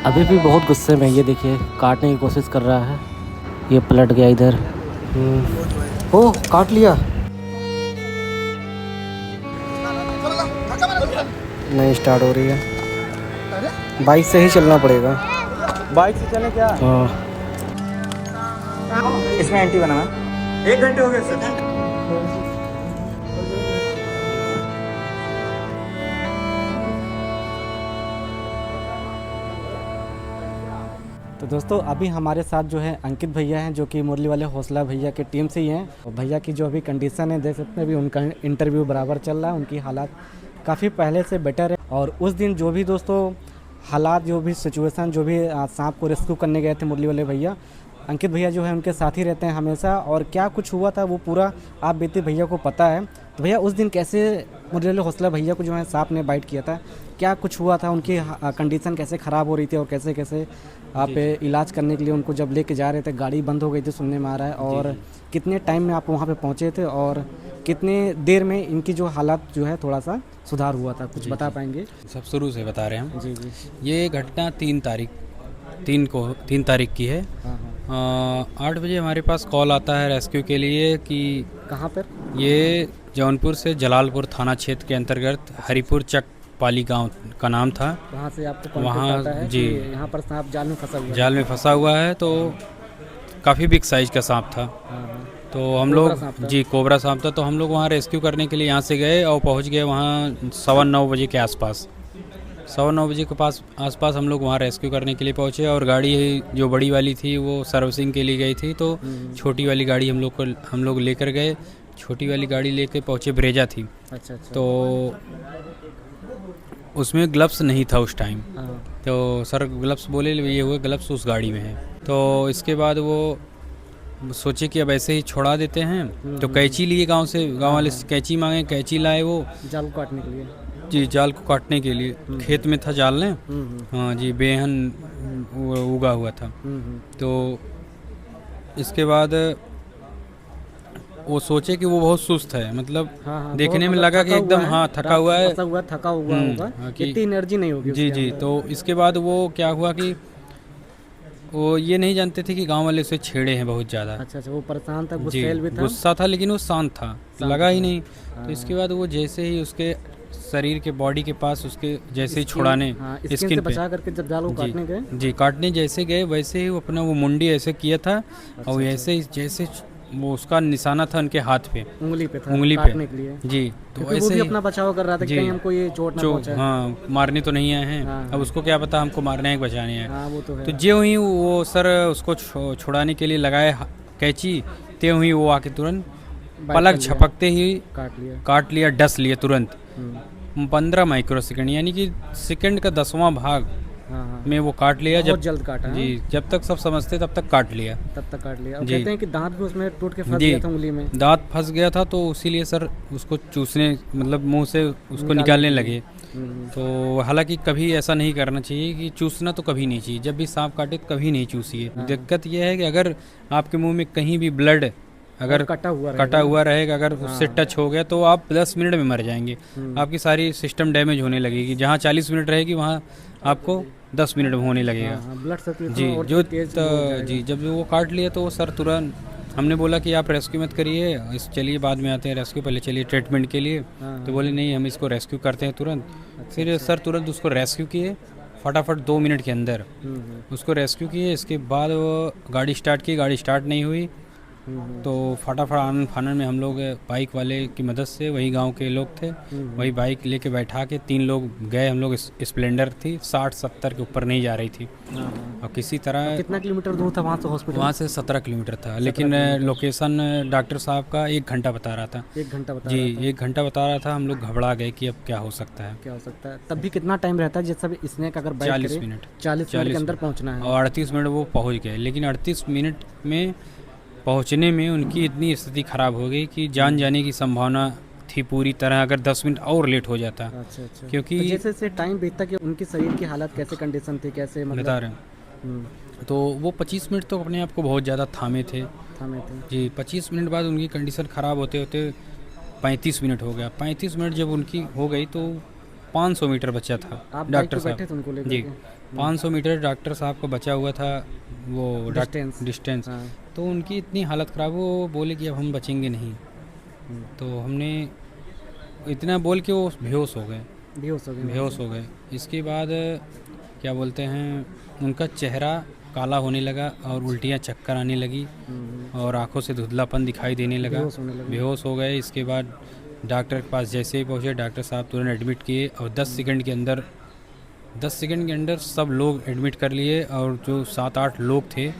अभी भी बहुत गुस्से में, ये देखिए काटने की कोशिश कर रहा है। ये पलट गया इधर। ओह, काट लिया। नहीं स्टार्ट हो रही है। बाइक से ही चलना पड़ेगा। बाइक से चले क्या? हाँ। इसमें एंटी बना है। 1 घंटे हो गए सर। तो दोस्तों अभी हमारे साथ जो है अंकित भैया हैं, जो कि मुरली वाले हौसला भैया के टीम से ही हैं। और भैया की जो अभी कंडीशन है देख सकते हैं, अभी उनका इंटरव्यू बराबर चल रहा है। उनकी हालात काफ़ी पहले से बेटर है। और उस दिन जो भी दोस्तों हालात, जो भी सिचुएशन, जो भी सांप को रेस्क्यू करने गए थे मुरली वाले भैया, अंकित भैया जो है उनके साथ ही रहते हैं हमेशा। और क्या कुछ हुआ था वो पूरा आप बीते भैया को पता है। तो भैया उस दिन कैसे मुरली वाले हौसला भैया को जो है सांप ने बाइट किया था, क्या कुछ हुआ था, उनकी कंडीशन कैसे ख़राब हो रही थी और कैसे कैसे आप इलाज करने के लिए उनको जब लेके जा रहे थे, गाड़ी बंद हो गई थी सुनने में आ रहा है। और कितने टाइम में आप वहाँ पे पहुँचे थे और कितने देर में इनकी जो हालात जो है थोड़ा सा सुधार हुआ था, कुछ बता पाएंगे? सब शुरू से बता रहे हैं हम। जी जी। ये घटना 3 तारीख की है। हाँ हाँ। 8 बजे हमारे पास कॉल आता है रेस्क्यू के लिए कि कहाँ पर? ये जौनपुर से जलालपुर थाना क्षेत्र के अंतर्गत हरिपुर चक पाली गांव का नाम था। वहाँ से आपको कॉन्टैक्ट वहाँ आता है जी, कि यहाँ पर सांप जाल में फंसा हुआ है। जाल में फंसा हुआ है। तो काफ़ी बिग साइज का सांप था। हाँ हाँ। तो हम कोबरा लोग सांप था। जी कोबरा सांप था। तो हम लोग वहाँ रेस्क्यू करने के लिए यहाँ से गए और पहुँच गए वहाँ 9:15 बजे के आसपास। 9:15 बजे के आसपास हम लोग वहाँ रेस्क्यू करने के लिए पहुँचे। और गाड़ी जो बड़ी वाली थी वो सर्विसिंग के लिए गई थी। तो छोटी वाली गाड़ी हम लोग लेकर गए। छोटी वाली गाड़ी लेकर पहुँचे, ब्रेजा थी। अच्छा अच्छा। तो उसमें ग्लव्स नहीं था उस टाइम। हाँ। तो सर ग्लव्स बोले, ये हुए ग्लव्स उस गाड़ी में है। तो इसके बाद वो सोचे कि अब ऐसे ही छोड़ा देते हैं। तो कैंची लिए गांव वाले से कैंची मांगे, कैंची लाए वो जाल को काटने के लिए। जी, जाल को काटने के लिए। खेत में था जाल ने। हाँ जी, बेहन उगा हुआ था। तो इसके बाद वो सोचे कि वो बहुत सुस्त है, मतलब हाँ हाँ, देखने में मतलब लगा कि थका एकदम हुआ है, हाँ थका हुआ है। फंसा हुआ, थका हुआ होगा, हाँ, कि इतनी एनर्जी नहीं होगी जी उसके जी। अंदर। तो इसके बाद वो क्या हुआ कि वो ये नहीं जानते थे कि गांव वाले उसे छेड़े हैं बहुत ज़्यादा। अच्छा अच्छा, वो परेशान था, जी, गुस्सैल भी था। गुस्सा था लेकिन वो शांत था, लगा ही नहीं। हाँ। तो इसके बाद वो जैसे ही उसके शरीर के बॉडी के पास उसके जैसे ही छुड़ाने स्किन स्किन से पे बचा करके जब जाल को काटने गए। जी काटने जैसे गए वैसे ही वो अपना वो मुंडी ऐसे किया था। और ऐसे ही जैसे वो उसका निशाना था उनके हाथ पे, उंगली पे था, उंगली काटने पे के लिए। जी। तो क्योंकि वो ऐसे भी ही अपना बचाव कर रहा था कि जी, कहीं हमको ये चोट ना पहुंचे। हाँ, मारने तो नहीं आए हैं। हाँ, अब उसको क्या पता हमको मारने हैं कि बचाने हैं। हाँ वो तो है। तो ज्यों ही वो सर उसको छुड़ाने के लिए लगाए कैंची, त्यों ही वो आके तुरंत बाइक पलक कर लिया, झपकते ही काट लिया। डस लिए तुरंत। 15 माइक्रो सेकंड, यानी कि सेकंड का 10वां भाग हाँ हाँ, में वो काट लिया। बहुत जल्द काटा। जी, जब तक सब समझते तब तक काट लिया। तब तक काट लिया। और जी। कहते हैं कि दांत भी उसमें टूट के फंस जी, गया था उंगली में। दांत फंस गया था तो इसीलिए सर उसको चूसने, मतलब मुंह से उसको निकालने लगे। तो हालांकि कभी ऐसा नहीं करना चाहिए कि चूसना तो कभी नहीं चाहिए। जब भी सांप काटे तो कभी नहीं चूसिए। दिक्कत यह है कि अगर आपके मुंह में कहीं भी ब्लड अगर कटा हुआ रहेगा, अगर उससे टच हो गया तो आप 10 मिनट में मर जाएंगे। आपकी सारी सिस्टम डैमेज होने लगेगी। जहाँ 40 मिनट रहेगी वहाँ आपको 10 मिनट में होने लगेगा। ब्लड सर्कुलेशन जी, और जो तेज हो जाएगा। जी, जब वो काट लिया तो वो सर तुरंत हमने बोला कि आप रेस्क्यू मत करिए, चलिए बाद में आते हैं रेस्क्यू, पहले चलिए ट्रीटमेंट के लिए। तो बोले नहीं, हम इसको रेस्क्यू करते हैं तुरंत। फिर सर तुरंत उसको रेस्क्यू किए, फटाफट 2 मिनट के अंदर उसको रेस्क्यू किए। इसके बाद वो गाड़ी स्टार्ट की, गाड़ी स्टार्ट नहीं हुई। तो फटाफट आनन फानन में हम लोग बाइक वाले की मदद से, वही गांव के लोग थे, वही बाइक लेके बैठा के 3 लोग गए। हम लोग स्प्लेंडर थी, 60-70 के ऊपर नहीं जा रही थी। और किसी तरह कितना किलोमीटर दूर था वहाँ से हॉस्पिटल? वहाँ से 17 किलोमीटर था, लेकिन लोकेशन डॉक्टर साहब का 1 घंटा बता रहा था। 1 घंटा बता जी, रहा था। 1 घंटा बता रहा था। हम लोग घबरा गए कि अब क्या हो सकता है। क्या हो सकता है? तब भी कितना टाइम रहता है जैसे स्नैक अगर बाइट 40 करे? मिनट 40 मिनट के अंदर पहुँचना है। और 38 मिनट वो पहुँच गए। लेकिन 38 मिनट में पहुँचने में उनकी इतनी स्थिति ख़राब हो गई कि जान जाने की संभावना थी पूरी तरह, अगर 10 मिनट और लेट हो जाता। अच्छा अच्छा। क्योंकि तो जैसे जैसे टाइम बीतता कि उनकी शरीर की हालत कैसे, कंडीशन थी कैसे, बता मतलब रहे हैं, तो वो 25 मिनट तो अपने आप को बहुत ज़्यादा थामे थे। जी, 25 मिनट बाद उनकी कंडीशन ख़राब होते होते 35 मिनट हो गया। 35 मिनट जब उनकी हो गई तो 500 मीटर बचा था आप बाइक डॉक्टर पे बैठे थे उनको साहब। लेकर जी, के? 500 मीटर डॉक्टर साहब को बचा हुआ था वो Distance। डिस्टेंस। हाँ। तो उनकी इतनी हालत ख़राब, वो बोले कि अब हम बचेंगे नहीं। तो हमने इतना बोल के वो बेहोश हो गए, बेहोश हो गए? बेहोश हो गए। इसके बाद क्या बोलते हैं, उनका चेहरा काला होने लगा और उल्टियाँ चक्कर आने लगी और आंखों से धुंधलापन दिखाई देने लगा, बेहोश होने लगे। बेहोश हो गए। इसके बाद डॉक्टर के पास जैसे ही पहुँचे, डॉक्टर साहब तुरंत एडमिट किए और 10 सेकंड के अंदर सब लोग एडमिट कर लिए। और जो 7-8 लोग थे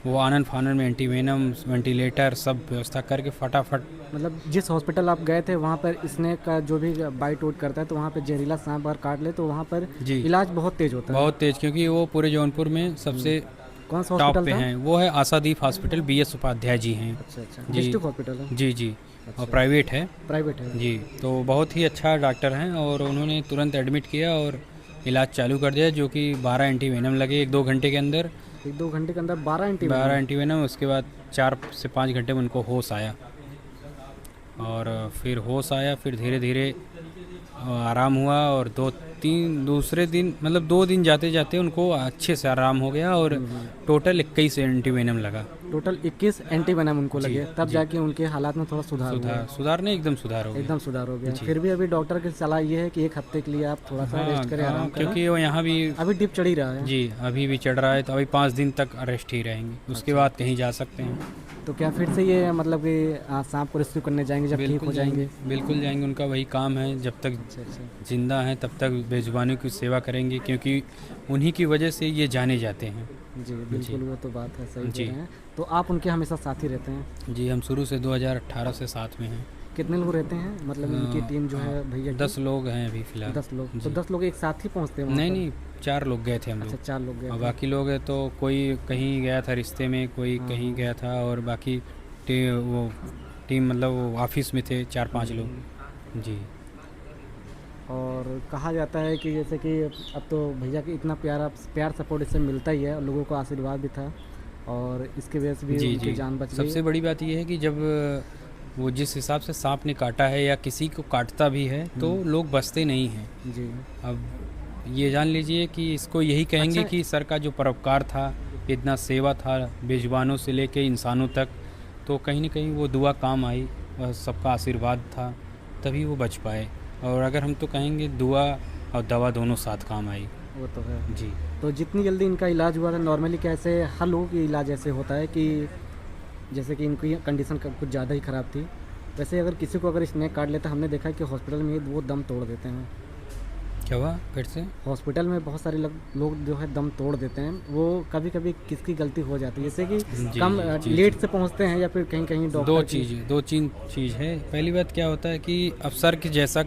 वो आनन फानन में एंटीवेनम, वेंटिलेटर सब व्यवस्था करके फटाफट। मतलब जिस हॉस्पिटल आप गए थे वहाँ पर स्नेक का जो भी बाइट आउट करता है तो वहाँ पर जहरीला सांप अगर काट ले तो वहाँ पर जी इलाज बहुत तेज होता है। बहुत तेज, क्योंकि वो पूरे जौनपुर में सबसे कौन सा टॉप हॉस्पिटल पे था? हैं। वो है आशादीप हॉस्पिटल, BS उपाध्याय जी हैं। अच्छा अच्छा, जी। डिस्ट्रिक्ट हॉस्पिटल है? जी जी, और प्राइवेट है। प्राइवेट है? जी, तो बहुत ही अच्छा डॉक्टर हैं और उन्होंने तुरंत एडमिट किया और इलाज चालू कर दिया, जो कि 12 एंटीवेनम लगे 1-2 घंटे के अंदर। 1-2 घंटे के अंदर 12 एंटीवेनम। उसके बाद 4 से 5 घंटे में उनको होश आया और फिर होश आया, फिर धीरे धीरे आराम हुआ। और दूसरे दिन मतलब 2 दिन जाते जाते उनको अच्छे से आराम हो गया और टोटल 21 एंटीवेनम लगा। टोटल 21 एंटीवेनम उनको जी, लगे, तब जी। जाके उनके हालात में थोड़ा सुधार हुआ। सुधार नहीं, एकदम सुधार हो गया। एकदम सुधार हो गया। जी। फिर भी अभी डॉक्टर की सलाह ये है कि 1 हफ्ते के लिए आप थोड़ा सा रेस्ट करें, आराम करें, क्योंकि वो यहाँ भी अभी डिप चढ़ ही रहा है। जी अभी भी चढ़ रहा है, तो अभी 5 दिन तक अरेस्ट ही रहेंगे, उसके बाद कहीं जा सकते हैं। तो क्या फिर से ये मतलब कि सांप को रेस्क्यू करने जाएंगे जब ठीक हो जाएंगे? बिल्कुल जाएंगे, उनका वही काम है। जब तक अच्छा अच्छा। जिंदा हैं तब तक बेजुबानों की सेवा करेंगे, क्योंकि उन्हीं की वजह से ये जाने जाते हैं। जी बिल्कुल, वो तो बात है, सही जी। कह रहे हैं। तो आप उनके हमेशा साथी रहते हैं? जी, हम शुरू से 2018 से साथ में हैं। कितने लोग रहते हैं, मतलब उनकी टीम जो है भैया की? 10 लोग हैं अभी फिलहाल। 10 लोग? तो जी। 10 लोग एक साथ ही पहुँचते हैं वहाँ नहीं पर? नहीं, 4 लोग गए थे हम अच्छा, लोग। 4 लोग गए और थे। बाकी लोग हैं तो कोई कहीं गया था रिश्ते में, कोई हाँ, कहीं हाँ। गया था, और बाकी टीम मतलब वो ऑफिस में थे 4-5 लोग। जी। और कहा जाता है कि जैसे कि अब तो भैया की इतना प्यार सपोर्ट इससे मिलता ही है और लोगों को आशीर्वाद भी था और इसकी वजह से भी जी उनकी जी, जान बच गई। सबसे बड़ी बात यह है कि जब वो जिस हिसाब से सांप ने काटा है या किसी को काटता भी है तो लोग बचते नहीं हैं। जी। अब ये जान लीजिए कि इसको यही कहेंगे अच्छा। कि सर का जो परोपकार था, इतना सेवा था बेजुबानों से लेके इंसानों तक, तो कहीं ना कहीं वो दुआ काम आई और सबका आशीर्वाद था, तभी वो बच पाए। और अगर हम तो कहेंगे दुआ और दवा दोनों साथ काम आई। वो तो है। जी। तो जितनी जल्दी इनका इलाज हुआ था, नॉर्मली कैसे हर लोगों की इलाज ऐसे होता है कि जैसे कि इनकी कंडीशन कुछ ज़्यादा ही ख़राब थी, वैसे अगर किसी को अगर स्नेक काट लेता, हमने देखा है कि हॉस्पिटल में वो दम तोड़ देते हैं। क्या हुआ फिर से? हॉस्पिटल में बहुत सारे लोग जो है दम तोड़ देते हैं। वो कभी कभी किसकी गलती हो जाती है, जैसे कि जी, कम जी, लेट से पहुंचते हैं या फिर कहीं कहीं डॉक्टर दो चीज़ है। पहली बात क्या होता है कि अफसर के जैसा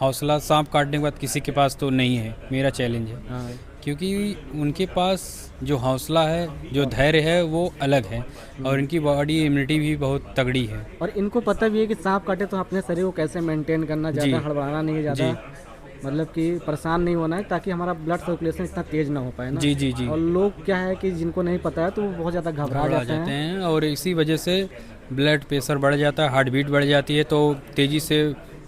हौसला सांप काटने के बाद किसी के पास तो नहीं है, मेरा चैलेंज है। हाँ, क्योंकि उनके पास जो हौसला है, जो धैर्य है, वो अलग है और इनकी बॉडी इम्यूनिटी भी बहुत तगड़ी है। और इनको पता भी है कि सांप काटे तो अपने शरीर को कैसे मेंटेन करना, ज़्यादा जी। हड़बड़ाना नहीं है, ज़्यादा मतलब कि परेशान नहीं होना है, ताकि हमारा ब्लड सर्कुलेशन इतना तेज ना हो पाए ना। जी जी जी, और लोग क्या है कि जिनको नहीं पता है तो वो बहुत ज़्यादा घबरा जाते हैं। और इसी वजह से ब्लड प्रेशर बढ़ जाता है, हार्ट बीट बढ़ जाती है, तो तेज़ी से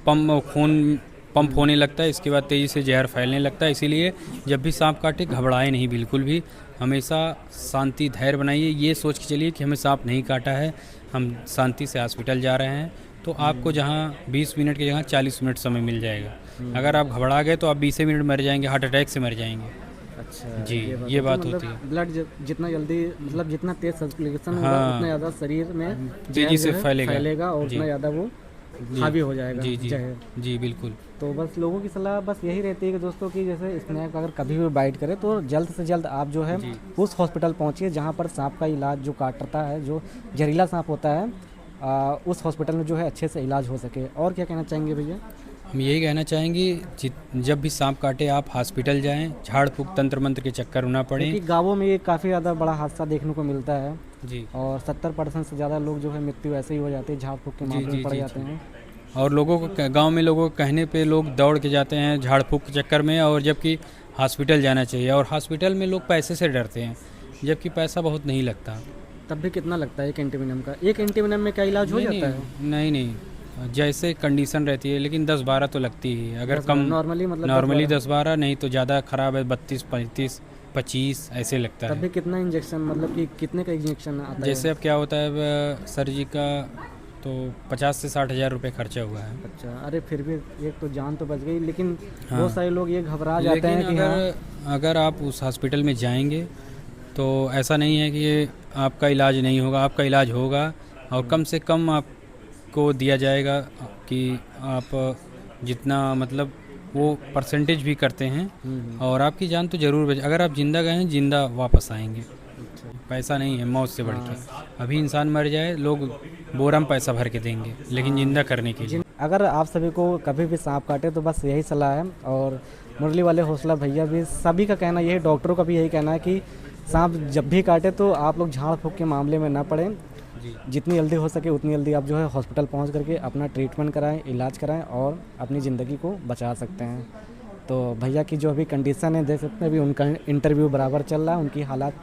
खून पंप होने लगता है, इसके बाद तेज़ी से जहर फैलने लगता है। इसीलिए जब भी सांप काटे घबराए नहीं बिल्कुल भी, हमेशा शांति धैर्य बनाइए, ये सोच के चलिए कि हमें सांप नहीं काटा है, हम शांति से हॉस्पिटल जा रहे हैं। तो आपको जहाँ 20 मिनट की जगह 40 मिनट समय मिल जाएगा। अगर आप घबरा गए तो आप 20 मिनट मर जाएंगे, हार्ट अटैक से मर जाएंगे। अच्छा जी, ये बात होती है। ब्लड जितना जल्दी मतलब जितना तेज सर्कुलेशन होगा हाँ, उतना ज़्यादा शरीर में तेजी से फैलेगा और जी। उतना ज़्यादा वो हावी हो जाएगा। जी जी जहर। जी बिल्कुल। तो बस लोगों की सलाह बस यही रहती है कि दोस्तों की जैसे स्नेक अगर कभी भी बाइट करे तो जल्द से जल्द आप जो है जी। उस हॉस्पिटल पहुंचिए जहां पर सांप का इलाज जो काटता है, जो जहरीला सांप होता है, उस हॉस्पिटल में जो है अच्छे से इलाज हो सके। और क्या कहना चाहेंगे भैया? हम यही कहना चाहेंगे जब भी सांप काटे आप हॉस्पिटल जाएं, झाड़ फूक तंत्र मंत्र के चक्कर ना पड़े। क्योंकि गाँवों में ये काफ़ी ज़्यादा बड़ा हादसा देखने को मिलता है जी। और 70% से ज़्यादा लोग जो है मृत्यु ऐसे ही हो जाती है, झाड़ फूक के मामले में पड़ जाते हैं। और लोगों को गांव में लोगों के कहने पे लोग दौड़ के जाते हैं झाड़ फूक के चक्कर में, और जबकि हॉस्पिटल जाना चाहिए। और हॉस्पिटल में लोग पैसे से डरते हैं, जबकि पैसा बहुत नहीं लगता। तब भी कितना लगता है एक एंटीवेनम का? एक एंटीवेनम में क्या इलाज हो जाता है? नहीं, जैसे कंडीशन रहती है, लेकिन 10-12 तो लगती ही है। अगर कम नॉर्मली मतलब नॉर्मली 10-12, नहीं तो ज़्यादा ख़राब है 32-35 25 ऐसे लगता तब है। भी कितना इंजेक्शन मतलब कि कितने का इंजेक्शन आता है? जैसे अब क्या होता है, अब सर जी का तो 50 से 60 हज़ार रुपये खर्चा हुआ है। अच्छा, अरे फिर भी एक तो जान तो बच गई, लेकिन हाँ। बहुत सारे लोग ये घबरा जाते लेकिन हैं कि हाँ अगर आप उस हॉस्पिटल में जाएंगे तो ऐसा नहीं है कि ये आपका इलाज नहीं होगा, आपका इलाज होगा, और कम से कम आपको दिया जाएगा कि आप जितना मतलब वो परसेंटेज भी करते हैं, और आपकी जान तो ज़रूर बच, अगर आप जिंदा गए हैं जिंदा वापस आएंगे। पैसा नहीं है मौत से बढ़ के। अभी इंसान मर जाए लोग बोरम पैसा भर के देंगे, लेकिन जिंदा करने के लिए। अगर आप सभी को कभी भी सांप काटे तो बस यही सलाह है, और मुरली वाले हौसला भैया भी सभी का कहना यही, डॉक्टरों का भी यही कहना है कि सांप जब भी काटे तो आप लोग झाड़ फूँक के मामले में ना पड़ें। जितनी जल्दी हो सके उतनी जल्दी आप जो है हॉस्पिटल पहुंच करके अपना ट्रीटमेंट कराएं, इलाज कराएं और अपनी ज़िंदगी को बचा सकते हैं। तो भैया की जो अभी कंडीशन है देख सकते हैं, अभी उनका इंटरव्यू बराबर चल रहा है, उनकी हालात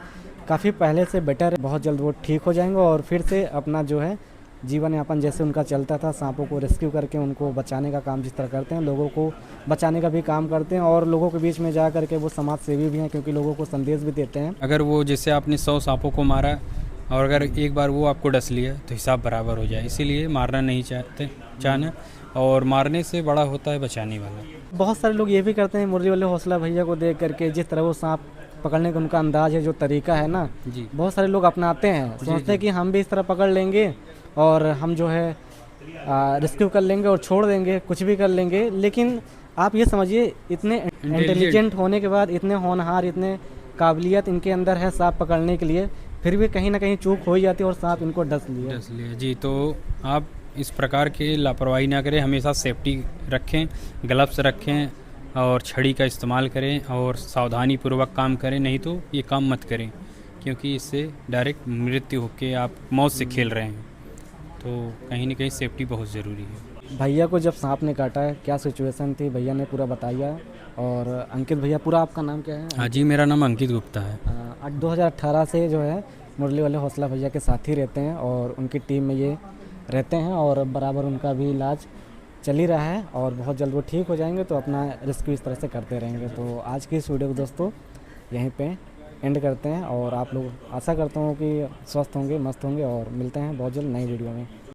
काफ़ी पहले से बेटर है, बहुत जल्द वो ठीक हो जाएंगे और फिर से अपना जो है जीवन यापन जैसे उनका चलता था, सांपों को रेस्क्यू करके उनको बचाने का काम जिस तरह करते हैं, लोगों को बचाने का भी काम करते हैं, और लोगों के बीच में जा करके वो समाज सेवी भी हैं, क्योंकि लोगों को संदेश भी देते हैं। अगर वो जैसे आपने 100 सांपों को मारा और अगर एक बार वो आपको डस लिया तो हिसाब बराबर हो जाए, इसीलिए मारना नहीं चाहना, और मारने से बड़ा होता है बचाने वाला। बहुत सारे लोग ये भी करते हैं मुरली वाले हौसला भैया को देख करके, जिस तरह वो सांप पकड़ने का उनका अंदाज है, जो तरीका है ना, जी बहुत सारे लोग अपनाते हैं, सोचते हैं कि हम भी इस तरह पकड़ लेंगे और हम जो है रेस्क्यू कर लेंगे और छोड़ देंगे, कुछ भी कर लेंगे। लेकिन आप ये समझिए, इतने इंटेलिजेंट होने के बाद, इतने होनहार, इतने काबिलियत इनके अंदर है सांप पकड़ने के लिए, फिर भी कहीं ना कहीं चूक हो ही जाती है और सांप इनको डस लिया। जी, तो आप इस प्रकार की लापरवाही ना करें, हमेशा सेफ्टी रखें, ग्लव्स रखें और छड़ी का इस्तेमाल करें और सावधानी पूर्वक काम करें, नहीं तो ये काम मत करें, क्योंकि इससे डायरेक्ट मृत्यु होके आप मौत से खेल रहे हैं। तो कहीं ना कहीं सेफ्टी बहुत ज़रूरी है। भैया को जब सांप ने काटा है, क्या सिचुएशन थी, भैया ने पूरा बताया। और अंकित भैया, पूरा आपका नाम क्या है? हाँ जी, मेरा नाम अंकित गुप्ता है। 2018 से जो है मुरली वाले हौसला भैया के साथ ही रहते हैं और उनकी टीम में ये रहते हैं, और बराबर उनका भी इलाज चल ही रहा है और बहुत जल्द वो ठीक हो जाएंगे, तो अपना रेस्क्यू इस तरह से करते रहेंगे। तो आज की इस वीडियो को दोस्तों यहीं पे एंड करते हैं, और आप लोग आशा करता हूँ कि स्वस्थ होंगे, मस्त होंगे, और मिलते हैं बहुत जल्द नई वीडियो में।